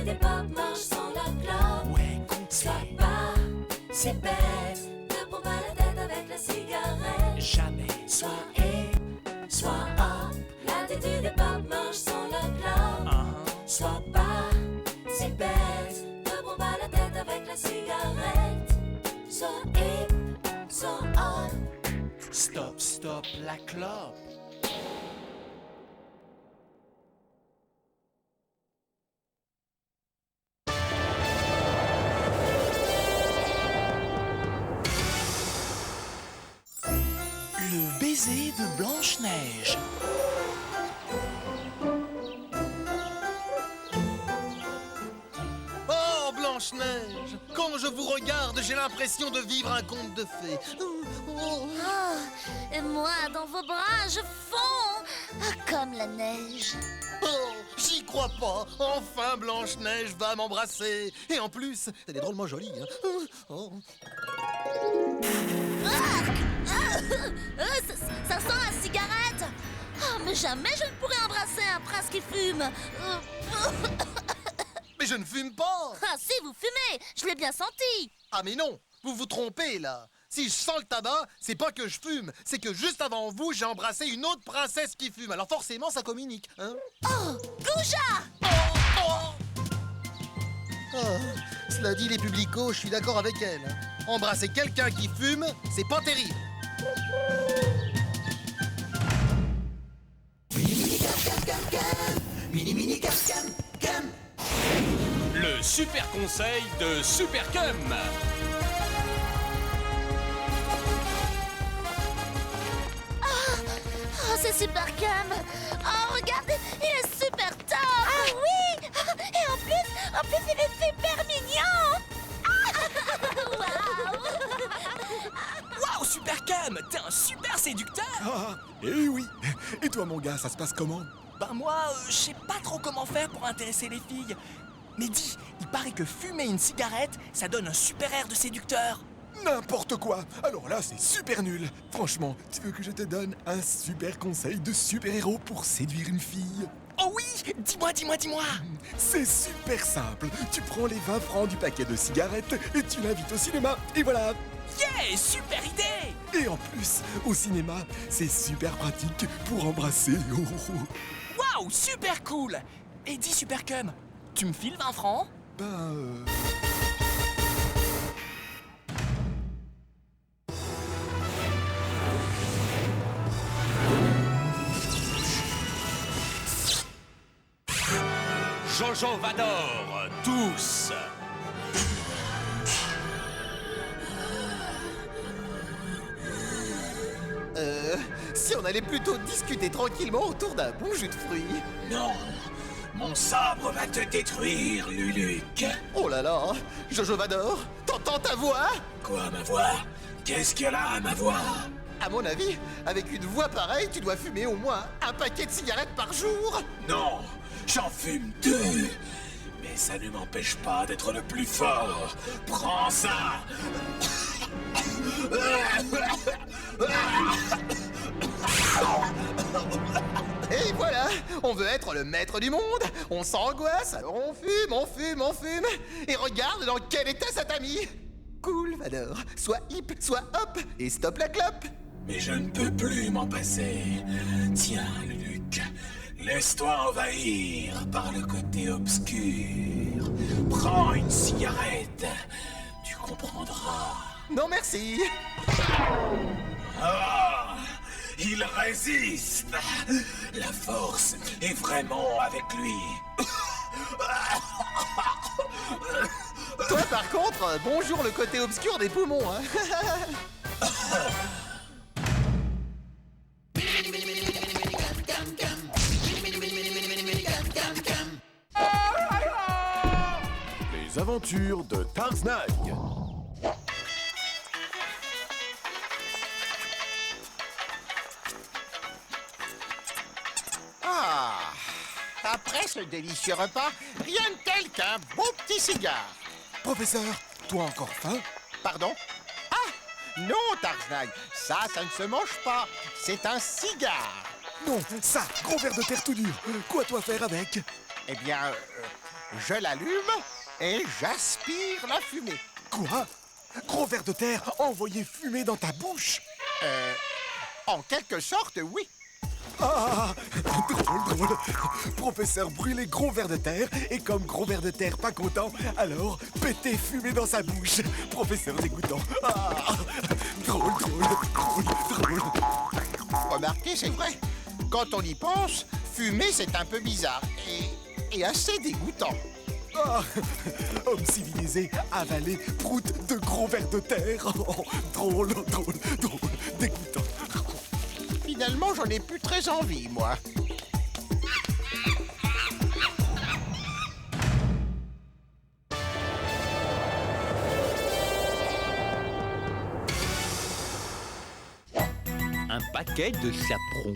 des pop marche sans la clope. Ouais, Sois pas si bête de prendre la tête avec la cigarette. jamais. Sois sois up. L'attitude des pop marche sans la clope. Sois pas si bête de prendre la tête avec la cigarette. Sois sois up. Stop, stop, la clope. Le baiser de Blanche-Neige. Oh, Blanche-Neige, quand je vous regarde, j'ai l'impression de vivre un conte de fées. Oh, et moi, dans vos bras, je fonds comme la neige. Oh, j'y crois pas. Enfin, Blanche-Neige va m'embrasser. Et en plus, elle est drôlement jolie. Hein. Oh. Ça sent la cigarette. Oh, mais jamais je ne pourrais embrasser un prince qui fume. Mais je ne fume pas. Ah si, vous fumez, je l'ai bien senti. Ah mais non, vous vous trompez là. Si je sens le tabac, c'est pas que je fume, c'est que juste avant vous, j'ai embrassé une autre princesse qui fume. Alors forcément, ça communique, hein. Oh, Gouja! Cela dit, les publicos, je suis d'accord avec elle. Embrasser quelqu'un qui fume, c'est pas terrible. Le super conseil de Supercum. Oh, c'est super calme. Oh, regardez, il est super top. Ah oui. Et en plus, il est super mignon. Waouh, Supercum, t'es un super séducteur. Eh oui. Et toi, mon gars, ça se passe comment? Ben moi, je sais pas trop comment faire pour intéresser les filles. Mais dis, il paraît que fumer une cigarette, ça donne un super air de séducteur. N'importe quoi. Alors là, c'est super nul. Franchement, tu veux que je te donne un super conseil de super-héros pour séduire une fille? Oh oui, dis-moi. C'est super simple. Tu prends les 20 francs du paquet de cigarettes et tu l'invites au cinéma. Et voilà. Yeah, super idée. Et en plus, au cinéma, c'est super pratique pour embrasser. Waouh, super cool. Et dis, Supercum, tu me files 20 francs? Jojo Vador, tous. Si on allait plutôt discuter tranquillement autour d'un bon jus de fruits. Non, mon sabre va te détruire, Luluc. Oh là là, Jojo Vador, t'entends ta voix? Quoi, ma voix? Qu'est-ce qu'elle a à ma voix? À mon avis, avec une voix pareille, tu dois fumer au moins un paquet de cigarettes par jour. Non, j'en fume 2. Mais ça ne m'empêche pas d'être le plus fort. Prends ça. Et voilà, on veut être le maître du monde. On s'angoisse, alors on fume. Et regarde dans quel état ça t'a mis. Cool, Vador. Sois hip, sois hop, et stop la clope. Mais je ne peux plus m'en passer. Tiens, Luluc, laisse-toi envahir par le côté obscur. Prends une cigarette, tu comprendras. Non merci. Ah, il résiste. La force est vraiment avec lui. Toi par contre, bonjour le côté obscur des poumons, hein. Les aventures de Tarzan. Ah! Après ce délicieux repas, rien de tel qu'un beau petit cigare. Professeur, toi encore faim? Pardon? Ah! Non, Tarzan, ça ne se mange pas. C'est un cigare. Non, ça, gros verre de terre tout dur. Quoi toi faire avec? Eh bien, Je l'allume et j'aspire la fumée. Quoi? Gros ver de terre envoyé fumer dans ta bouche? En quelque sorte, oui. Ah! Drôle. Professeur brûlé gros ver de terre, et comme gros ver de terre pas content, alors pété fumé dans sa bouche. Professeur dégoûtant. Ah! Drôle. Remarquez, c'est vrai. Quand on y pense, fumer, c'est un peu bizarre et assez dégoûtant. Ah! Homme civilisé, avalé, prout de gros ver de terre. Oh, drôle, dégoûtant. Finalement, j'en ai plus très envie, moi. Un paquet de chaperons.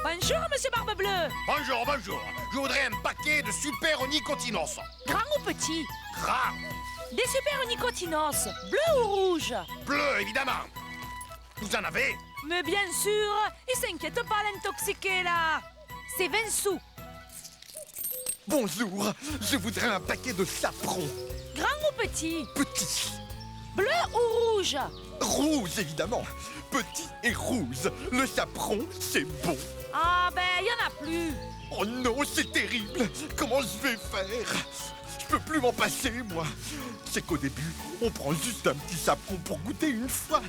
Bonjour, monsieur Barbe Bleue. Bonjour. Je voudrais un paquet de super onicotinos. Grand ou petit? Gras, Des super onicotinos, bleu ou rouge? bleu, évidemment. Vous en avez? Mais bien sûr, il s'inquiète pas l'intoxiqué là. C'est 20 sous. Bonjour, je voudrais un paquet de chaperons. Grand ou petit? Petit. Bleu ou rouge? Rouge, évidemment. Petit et rouge. Le chaperon, c'est bon. Ah ben, il y en a plus. Oh non, c'est terrible. Comment je vais faire? Je peux plus m'en passer, moi. C'est qu'au début, on prend juste un petit chaperon pour goûter une fois.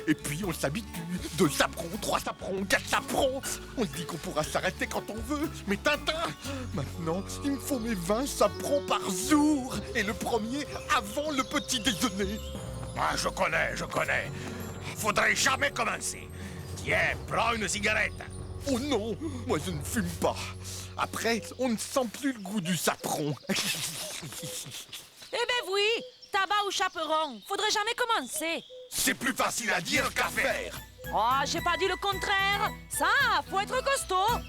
Et puis, on s'habitue. 2 chaperons, 3 chaperons, 4 chaperons. On se dit qu'on pourra s'arrêter quand on veut. Mais Tintin, maintenant, il me faut mes 20 chaperons par jour. Et le premier avant le petit déjeuner. Ah, je connais. Faudrait jamais commencer. Tiens, prends une cigarette. Oh non, moi je ne fume pas. Après, on ne sent plus le goût du chaperon. Eh ben oui, tabac ou chaperon, faudrait jamais commencer. C'est plus facile à dire qu'à faire. Oh, j'ai pas dit le contraire. Ça, faut être costaud.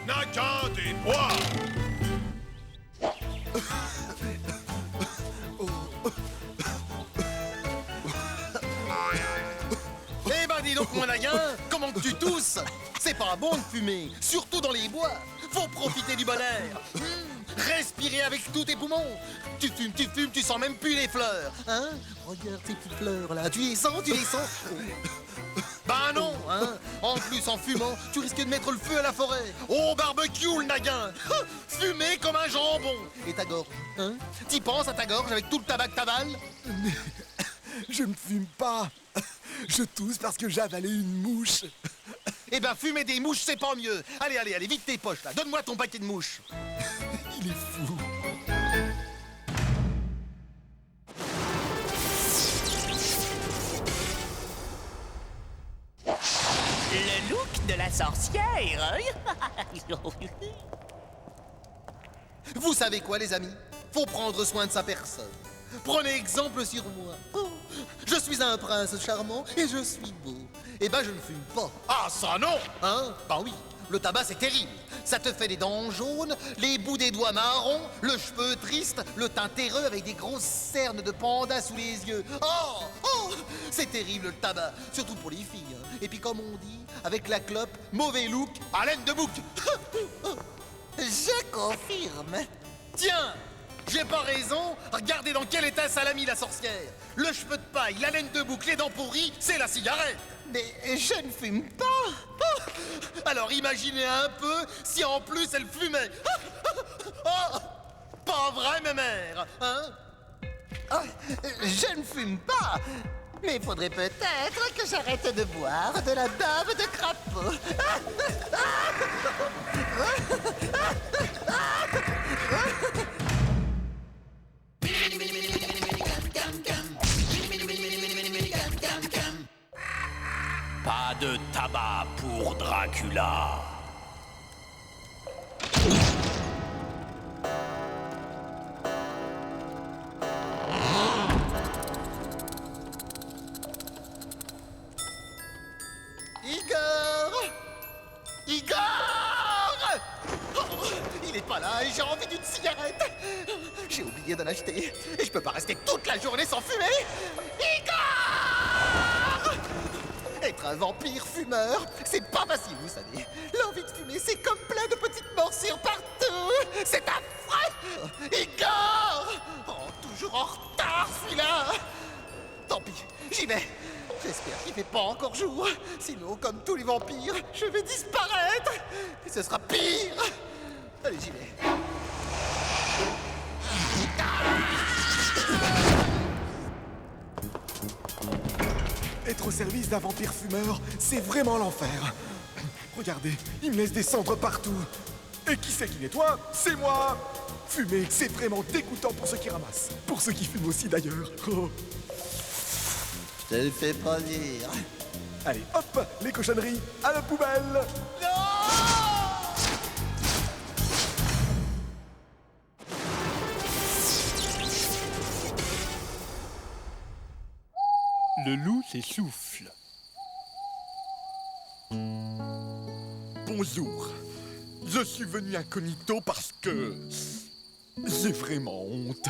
Nadia des bois. Eh ben dis donc mon naguin, comment que tu tousses? C'est pas bon de fumer, surtout dans les bois. Faut profiter du bon air. Respirer avec tous tes poumons. Tu fumes, tu sens même plus les fleurs. Hein? Regarde ces petites fleurs là, tu les sens? Ben non, hein? En plus, en fumant, tu risques de mettre le feu à la forêt. Au barbecue, le naguin. Fumer comme un jambon. Et ta gorge, hein? T'y penses à ta gorge avec tout le tabac que t'avales? Je ne fume pas. Je tousse parce que j'ai avalé une mouche. Eh ben, fumer des mouches, c'est pas mieux. Allez, vite tes poches là. Donne-moi ton paquet de mouches. Il est fou. Le look de la sorcière. Vous savez quoi, les amis? Faut prendre soin de sa personne. Prenez exemple sur moi. Oh, je suis un prince charmant et je suis beau. Eh ben, je ne fume pas. Ah, ça non. Hein? Ben oui, le tabac, c'est terrible. Ça te fait des dents jaunes, les bouts des doigts marrons, le cheveu triste, le teint terreux avec des grosses cernes de panda sous les yeux. Oh, c'est terrible, le tabac, surtout pour les filles. Hein. Et puis, comme on dit, avec la clope, mauvais look, haleine de bouc. Je confirme. Tiens, j'ai pas raison. Regardez dans quel état ça l'a mis, la sorcière. Le cheveu de paille, la laine de bouc, les dents pourries, c'est la cigarette. Mais je ne fume pas. Alors imaginez un peu si en plus elle fumait. Oh, pas vrai, ma mère, hein? Je ne fume pas. Mais il faudrait peut-être que j'arrête de boire de la bave de crapaud. Pas de tabac pour Dracula. Igor! pas là et j'ai envie d'une cigarette. J'ai oublié de l'acheter et je peux pas rester toute la journée sans fumer. Igor! Être un vampire fumeur, c'est pas facile, vous savez. L'envie de fumer, c'est comme plein de petites morsures partout. C'est affreux. Igor! Oh, toujours en retard, celui-là. Tant pis, j'y vais. J'espère qu'il fait pas encore jour. Sinon, comme tous les vampires, je vais disparaître. Et ce sera pire. Allez, j'y vais. Être au service d'un vampire fumeur, c'est vraiment l'enfer. Regardez, il me laisse des cendres partout. Et qui c'est qui nettoie? C'est moi. Fumer, c'est vraiment dégoûtant pour ceux qui ramassent. Pour ceux qui fument aussi, d'ailleurs. Oh. Je te le fais pas dire. Allez, hop, les cochonneries à la poubelle. Le loup s'essouffle. Bonjour. Je suis venu incognito parce que j'ai vraiment honte.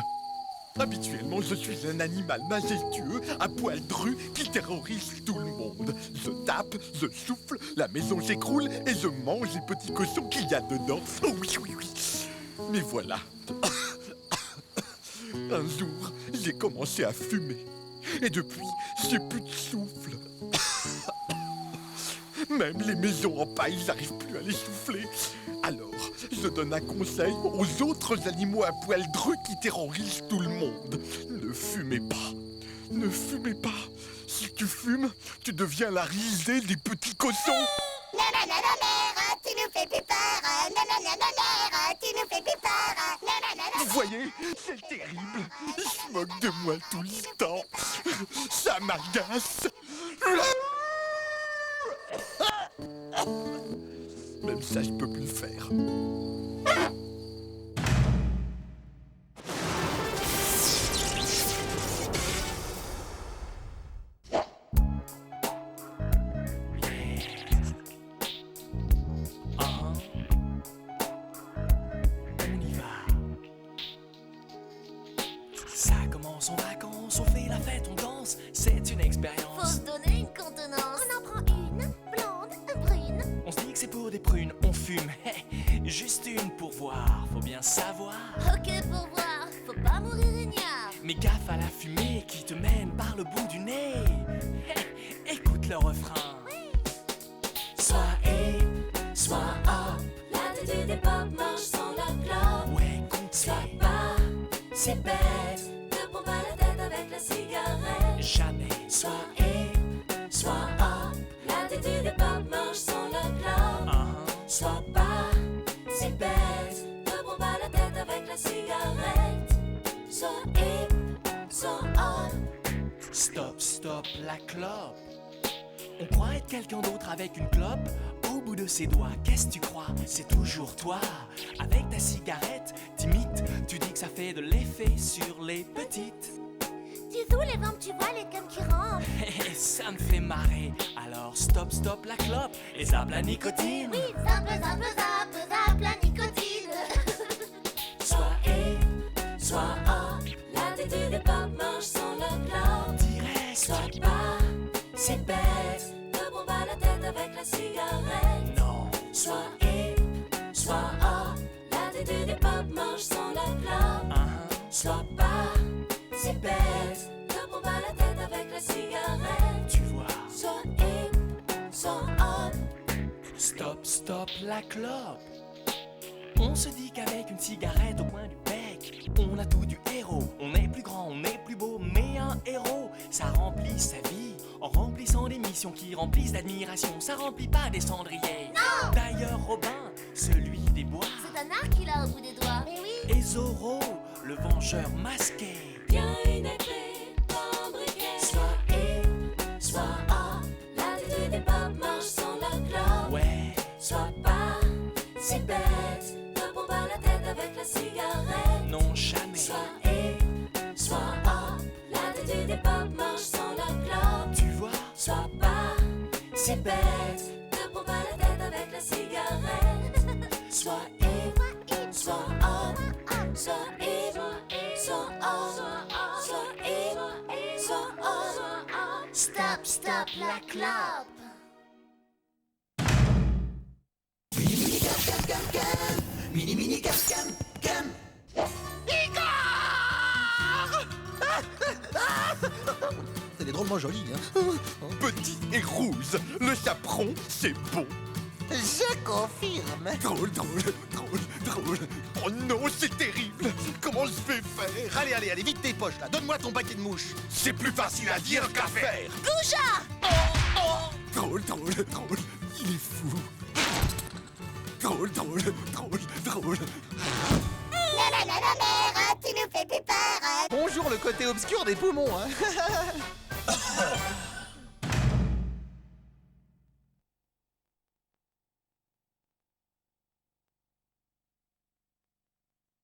Habituellement, je suis un animal majestueux, à poil dru, qui terrorise tout le monde. Je tape, je souffle, la maison s'écroule et je mange les petits cochons qu'il y a dedans. Oh oui, oui, oui. Mais voilà. Un jour, j'ai commencé à fumer. Et depuis, j'ai plus de souffle. Même les maisons en paille, j'arrive plus à les souffler. Alors, je donne un conseil aux autres animaux à poil dru qui terrorisent tout le monde. Ne fumez pas. Ne fumez pas. Si tu fumes, tu deviens la risée des petits cochons. Tu nous fais plus peur. Tu nous fais plus peur. Vous voyez, c'est terrible. Ils se moquent de moi tout le temps. Ça m'agace. Même ça, je peux plus le faire. On y va. Ça commence en vacances, on fait la fête, on danse. C'est une Faut expérience. se donner une contenance. On en prend une, blonde, brune. On se dit que c'est pour des prunes, on fume. Juste une pour voir, faut bien savoir. Ok pour voir, faut pas mourir ignare. Mais gaffe à la fumée qui te mène par le bout du nez. Écoute le refrain. Sois hip, sois hop, l'attitude des pop marche sans la clope. Ouais, Sois complet. pas si bête, ne prends pas la tête avec la cigarette. Jamais. Sois hip, sois hop, l'attitude des pop marche sans la clope. Sois pas si bête, ne prends pas la tête avec la cigarette. Sois hip, sois hop. Stop, stop, la clope. On croit être quelqu'un d'autre avec une clope. Au bout de ses doigts, qu'est-ce que tu crois? C'est toujours toi. Avec ta cigarette, t'imites. Tu dis que ça fait de l'effet sur les petites. Tu joues les ventes, tu vois les cums qui rentrent. Ça me fait marrer. Alors stop, stop, la clope. Et zappe la nicotine. Oui, zap, zap, zap, zap, la nicotine. Sois hip, sois hop, l'attitude des pop marche sans la clope. Direct. Sois pas si bête, ne prends pas la tête avec la cigarette. Non. Sois hip, sois hop, l'attitude des pop marche sans la clope. Sois pas si bête, ne prends pas la tête avec la cigarette. Tu vois. Sois hip, sois hop. Stop, stop, la clope. On se dit qu'avec une cigarette au coin du bec, on a tout du héros. On est plus grand, on est plus beau, mais un héros, ça remplit sa vie en remplissant des missions qui remplissent d'admiration. Ça remplit pas des cendriers. Non. D'ailleurs, Robin, celui des bois, C'est un art qu'il a au bout des doigts. Mais oui. et Zorro, le vengeur masqué. Bien une épée, pas un briquet. Sois hip, sois hop, l'attitude des pop marche sans la clope. Ouais, Sois pas si bête, ne prends pas la tête avec la cigarette. non jamais. Sois hip, sois hop, l'attitude des pop marche sans la clope. Tu vois. Sois pas si bête, ne prends pas la tête avec la cigarette. Sois hip, Sois up, sois hip, sois up, sois hip, sois up. Stop, stop la clope. Mini mini cam cam cam. C'est drôlement joli, hein. Petit et rouge, le chaperon, c'est bon. Je confirme. Drôle, drôle, drôle, drôle. Oh non, c'est terrible. Comment je vais faire? Allez, allez, allez, vite tes poches là. Donne-moi ton paquet de mouches. C'est plus facile à dire qu'à faire. Gouja! Drôle, drôle, drôle. Il est fou. Drôle, drôle, drôle, drôle. La mère, tu nous fais plus peur. Bonjour le côté obscur des poumons, hein.